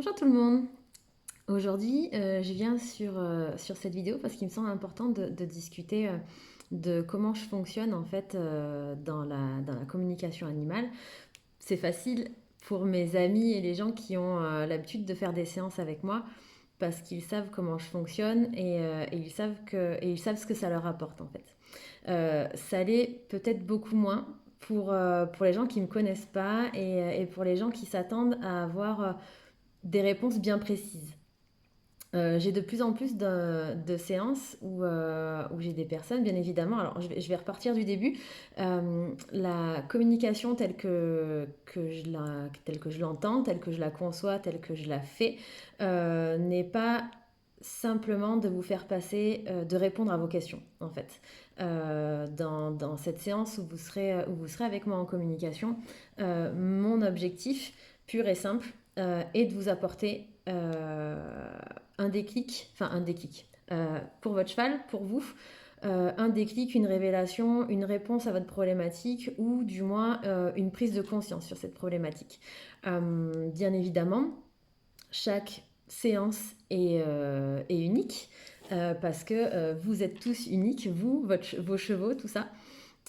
Bonjour tout le monde. Aujourd'hui, je viens sur cette vidéo parce qu'il me semble important de discuter de comment je fonctionne en fait dans la communication animale. C'est facile pour mes amis et les gens qui ont l'habitude de faire des séances avec moi parce qu'ils savent comment je fonctionne et ils savent ce que ça leur apporte en fait. Ça l'est peut-être beaucoup moins pour les gens qui ne me connaissent pas et pour les gens qui s'attendent à avoir des réponses bien précises. J'ai de plus en plus de séances où j'ai des personnes, bien évidemment. Alors, je vais repartir du début. La communication telle que je l'entends, telle que je la conçois, telle que je la fais, n'est pas simplement de vous faire passer, de répondre à vos questions, en fait. Dans cette séance où vous serez avec moi en communication, mon objectif pur et simple est de vous apporter un déclic pour votre cheval, pour vous, un déclic, une révélation, une réponse à votre problématique ou du moins une prise de conscience sur cette problématique. Bien évidemment, chaque séance est unique parce que vous êtes tous uniques, vous, vos chevaux, tout ça.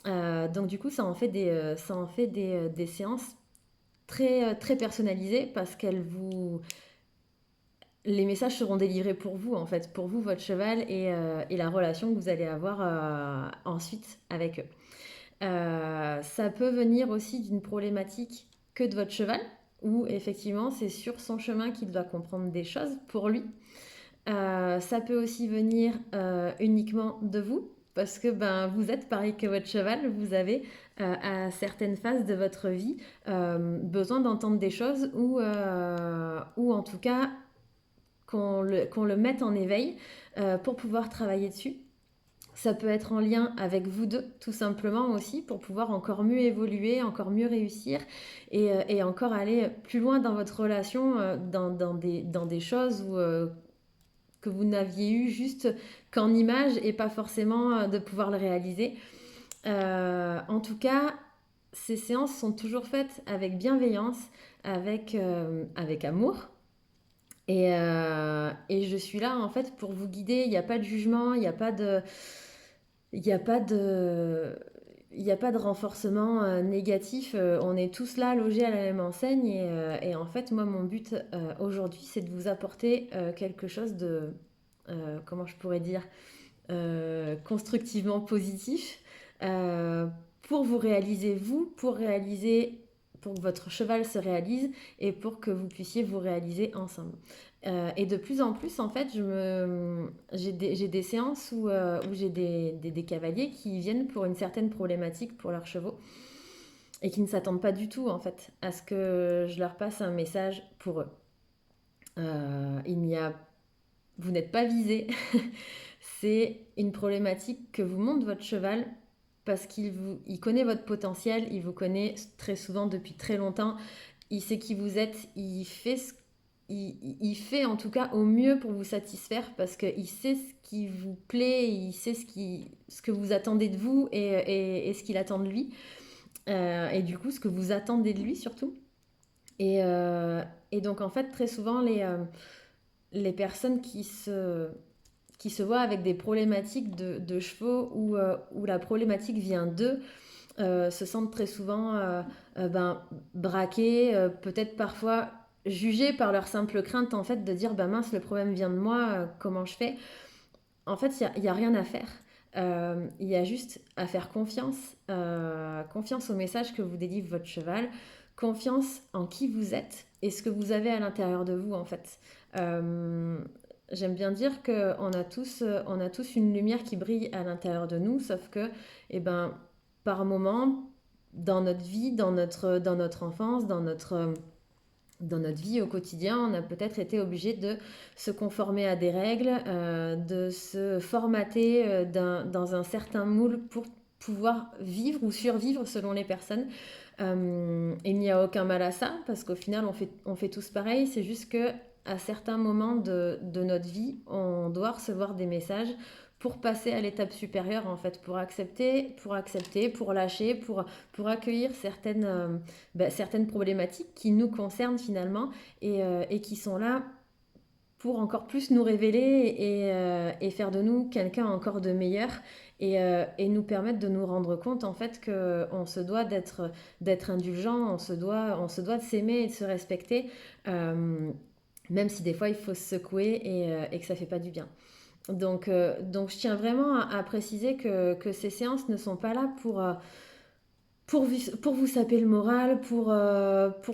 Donc du coup, ça en fait des séances très personnalisées parce qu'elles vous, les messages seront délivrés pour vous, en fait, pour vous, votre cheval et la relation que vous allez avoir ensuite avec eux. Ça peut venir aussi d'une problématique que de votre cheval, où effectivement c'est sur son chemin qu'il doit comprendre des choses pour lui. Ça peut aussi venir uniquement de vous, parce que ben, vous êtes pareil que votre cheval, vous avez à certaines phases de votre vie besoin d'entendre des choses ou en tout cas qu'on le mette en éveil pour pouvoir travailler dessus. Ça peut être en lien avec vous deux, tout simplement aussi, pour pouvoir encore mieux évoluer, encore mieux réussir et encore aller plus loin dans votre relation, dans des choses que vous n'aviez eu juste qu'en image et pas forcément de pouvoir le réaliser. En tout cas, ces séances sont toujours faites avec bienveillance, avec amour, et je suis là en fait pour vous guider. Il n'y a pas de jugement, il y a pas de, il y a pas de renforcement négatif. On est tous là logés à la même enseigne. Et en fait, moi, mon but aujourd'hui, c'est de vous apporter quelque chose de, comment je pourrais dire, constructivement positif euh, pour vous réaliser vous, pour que votre cheval se réalise et pour que vous puissiez vous réaliser ensemble. Et de plus en plus, en fait, j'ai des séances où j'ai des cavaliers qui viennent pour une certaine problématique pour leurs chevaux et qui ne s'attendent pas du tout, en fait, à ce que je leur passe un message pour eux. Il n'y a Vous n'êtes pas visé. C'est une problématique que vous montre votre cheval parce il connaît votre potentiel, il vous connaît très souvent depuis très longtemps, il sait qui vous êtes, il fait en tout cas au mieux pour vous satisfaire parce qu'il sait ce qui vous plaît, il sait ce que vous attendez de vous et ce qu'il attend de lui. Et du coup, ce que vous attendez de lui surtout. Et, euh, et donc en fait, très souvent, les personnes qui se voient avec des problématiques de chevaux où la problématique vient d'eux, se sentent très souvent ben, braqués, peut-être parfois jugés par leur simple crainte en fait de dire bah mince le problème vient de moi, comment je fais. En fait il y a rien à faire. Il y a juste à faire confiance au message que vous délivre votre cheval, confiance en qui vous êtes et ce que vous avez à l'intérieur de vous en fait. Euh, J'aime bien dire on a tous une lumière qui brille à l'intérieur de nous, sauf que, eh ben, par moment, dans notre vie, dans notre enfance, dans notre vie au quotidien, on a peut-être été obligé de se conformer à des règles, de se formater dans un certain moule pour pouvoir vivre ou survivre selon les personnes. Il n'y a aucun mal à ça, parce qu'au final, on fait tous pareil. C'est juste que à certains moments de notre vie, on doit recevoir des messages pour passer à l'étape supérieure en fait, pour accepter, pour lâcher, pour accueillir certaines problématiques qui nous concernent finalement et qui sont là pour encore plus nous révéler et faire de nous quelqu'un encore de meilleur et nous permettre de nous rendre compte en fait qu'on se doit d'être indulgent, on se doit de s'aimer et de se respecter, même si des fois il faut se secouer et que ça fait pas du bien. Donc je tiens vraiment à préciser que ces séances ne sont pas là pour vous saper le moral, pour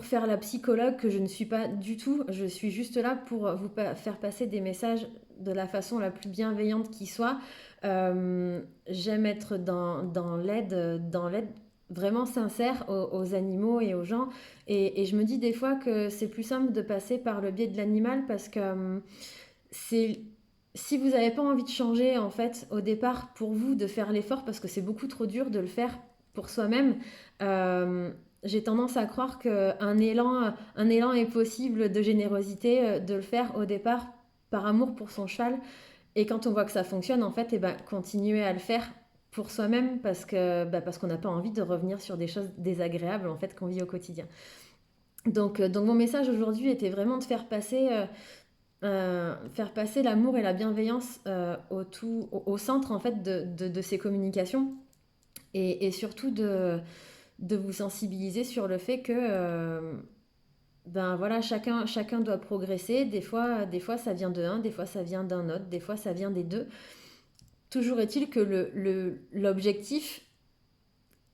faire la psychologue que je ne suis pas du tout. Je suis juste là pour vous faire passer des messages de la façon la plus bienveillante qui soit. J'aime être dans l'aide vraiment sincère aux animaux et aux gens. Et je me dis des fois que c'est plus simple de passer par le biais de l'animal parce que c'est... Si vous n'avez pas envie de changer, en fait, au départ, pour vous, de faire l'effort, parce que c'est beaucoup trop dur de le faire pour soi-même, j'ai tendance à croire un élan est possible de générosité, de le faire au départ par amour pour son cheval. Et quand on voit que ça fonctionne, en fait, continuer à le faire pour soi-même parce qu'on n'a pas envie de revenir sur des choses désagréables en fait qu'on vit au quotidien. Donc mon message aujourd'hui était vraiment de faire passer l'amour et la bienveillance au centre en fait de ces communications et surtout de vous sensibiliser sur le fait que ben voilà, chacun doit progresser. Des fois ça vient de un, des fois ça vient d'un autre, des fois ça vient des deux. Toujours est-il que l'objectif,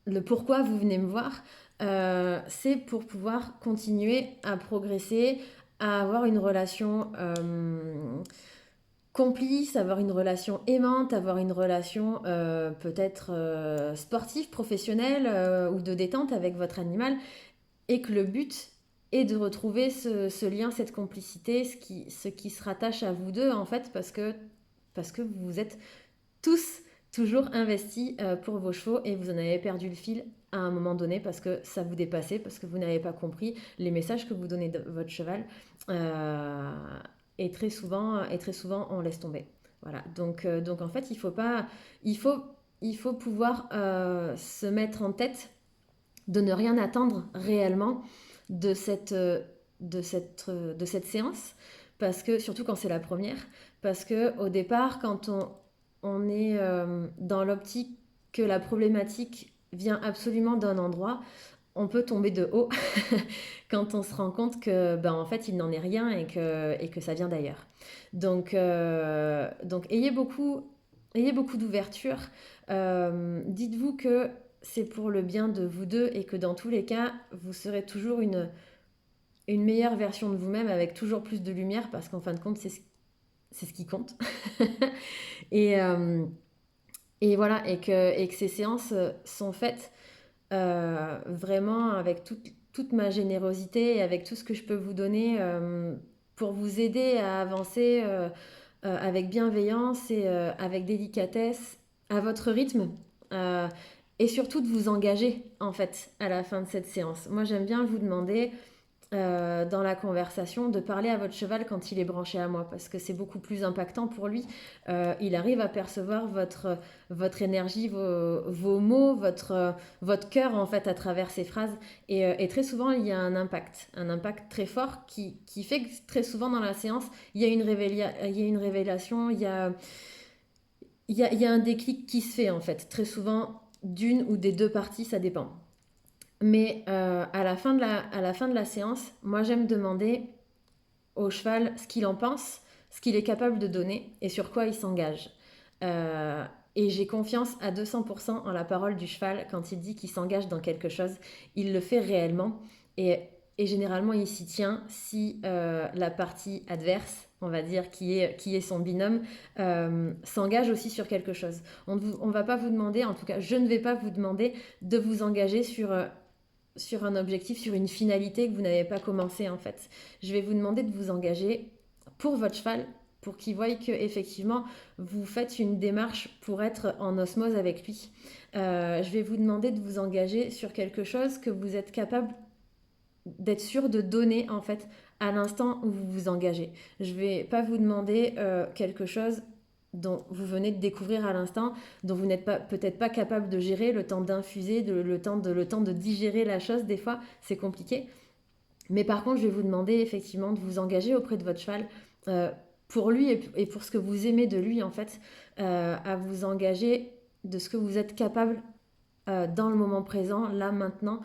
le pourquoi vous venez me voir, c'est pour pouvoir continuer à progresser, à avoir une relation complice, avoir une relation aimante, avoir une relation peut-être sportive, professionnelle ou de détente avec votre animal, et que le but est de retrouver ce lien, cette complicité, ce qui se rattache à vous deux en fait, parce que vous êtes tous toujours investis pour vos chevaux et vous en avez perdu le fil à un moment donné parce que ça vous dépassait, parce que vous n'avez pas compris les messages que vous donnez de votre cheval. Et très souvent, on laisse tomber. Voilà. Donc en fait, il faut, il faut pouvoir se mettre en tête de ne rien attendre réellement de cette séance, parce que surtout quand c'est la première, parce que au départ, quand on est dans l'optique que la problématique vient absolument d'un endroit, on peut tomber de haut quand on se rend compte que ben, en fait il n'en est rien et que ça vient d'ailleurs. Donc ayez beaucoup d'ouverture. Dites-vous que c'est pour le bien de vous deux et que dans tous les cas, vous serez toujours une meilleure version de vous-même avec toujours plus de lumière parce qu'en fin de compte, c'est ce qui compte. et, euh, et voilà, et que ces séances sont faites vraiment avec toute ma générosité et avec tout ce que je peux vous donner pour vous aider à avancer avec bienveillance et avec délicatesse à votre rythme. euh, et surtout de vous engager en fait à la fin de cette séance. Moi j'aime bien vous demander dans la conversation de parler à votre cheval quand il est branché à moi parce que c'est beaucoup plus impactant pour lui. Il arrive à percevoir votre énergie, vos mots, votre cœur en fait à travers ces phrases et très souvent il y a un impact très fort qui fait que très souvent dans la séance il y a il y a une révélation, il y a un déclic qui se fait en fait très souvent d'une ou des deux parties, ça dépend. Mais à la fin de la séance, moi j'aime demander au cheval ce qu'il en pense, ce qu'il est capable de donner et sur quoi il s'engage. Euh, et j'ai confiance à 200% en la parole du cheval quand il dit qu'il s'engage dans quelque chose. Il le fait réellement et, et généralement il s'y tient si la partie adverse, on va dire, qui est son binôme, s'engage aussi sur quelque chose. On ne va pas vous demander, en tout cas je ne vais pas vous demander de vous engager sur un objectif, sur une finalité que vous n'avez pas commencé en fait. Je vais vous demander de vous engager pour votre cheval, pour qu'il voie que effectivement vous faites une démarche pour être en osmose avec lui. Je vais vous demander de vous engager sur quelque chose que vous êtes capable d'être sûr de donner en fait à l'instant où vous vous engagez. Je vais pas vous demander quelque chose dont vous venez de découvrir à l'instant, dont vous n'êtes pas peut-être pas capable de gérer, le temps d'infuser, le temps de digérer la chose, des fois, c'est compliqué. Mais par contre, je vais vous demander effectivement de vous engager auprès de votre cheval euh, pour lui et pour ce que vous aimez de lui, en fait, à vous engager de ce que vous êtes capable dans le moment présent, là, maintenant,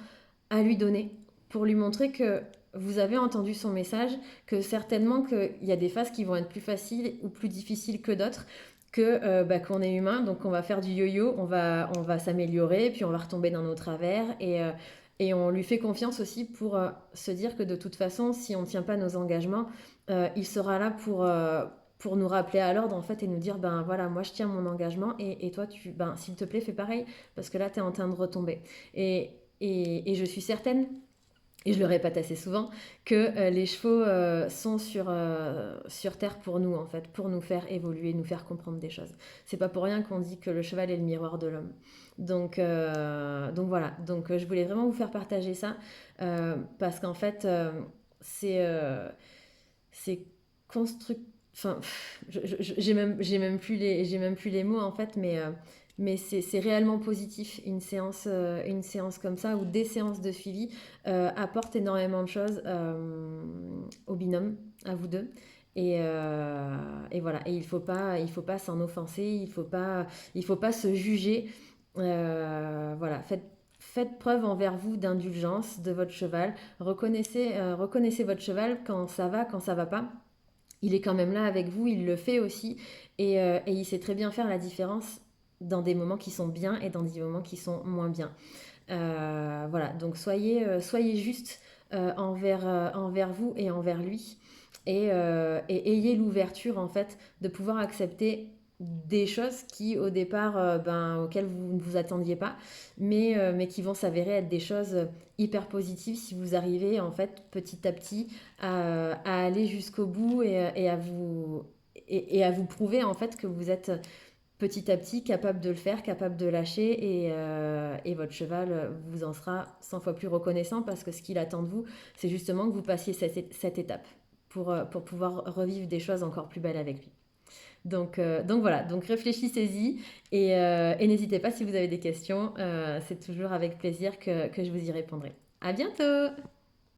à lui donner, pour lui montrer que vous avez entendu son message, que certainement qu'il y a des phases qui vont être plus faciles ou plus difficiles que d'autres, que qu'on est humain, donc on va faire du yo-yo, on va s'améliorer, puis on va retomber dans nos travers, et on lui fait confiance aussi pour se dire que de toute façon, si on ne tient pas nos engagements, il sera là pour nous rappeler à l'ordre en fait et nous dire ben voilà, moi je tiens mon engagement et toi ben s'il te plaît fais pareil parce que là tu es en train de retomber. Et je suis certaine, et je le répète assez souvent, que les chevaux sont sur Terre pour nous, en fait, pour nous faire évoluer, nous faire comprendre des choses. C'est pas pour rien qu'on dit que le cheval est le miroir de l'homme. Donc voilà, donc je voulais vraiment vous faire partager ça, parce qu'en fait, c'est c'est constructif. Enfin, j'ai même plus les mots en fait, mais c'est réellement positif une séance comme ça ou des séances de suivi apportent énormément de choses au binôme, à vous deux. Et voilà, et il faut pas s'en offenser, il faut pas se juger. Voilà, faites preuve envers vous d'indulgence de votre cheval. Reconnaissez votre cheval quand ça va pas. Il est quand même là avec vous, il le fait aussi, et il sait très bien faire la différence dans des moments qui sont bien et dans des moments qui sont moins bien. Voilà, donc soyez juste envers vous et envers lui, et ayez l'ouverture en fait de pouvoir accepter des choses qui au départ auxquelles vous ne vous attendiez pas, mais qui vont s'avérer être des choses hyper positives si vous arrivez en fait petit à petit à aller jusqu'au bout et à vous prouver en fait que vous êtes petit à petit capable de le faire, capable de lâcher, et votre cheval vous en sera 100 fois plus reconnaissant parce que ce qu'il attend de vous, c'est justement que vous passiez cette étape pour pouvoir revivre des choses encore plus belles avec lui. Donc voilà, donc réfléchissez-y et n'hésitez pas si vous avez des questions, c'est toujours avec plaisir que je vous y répondrai. À bientôt!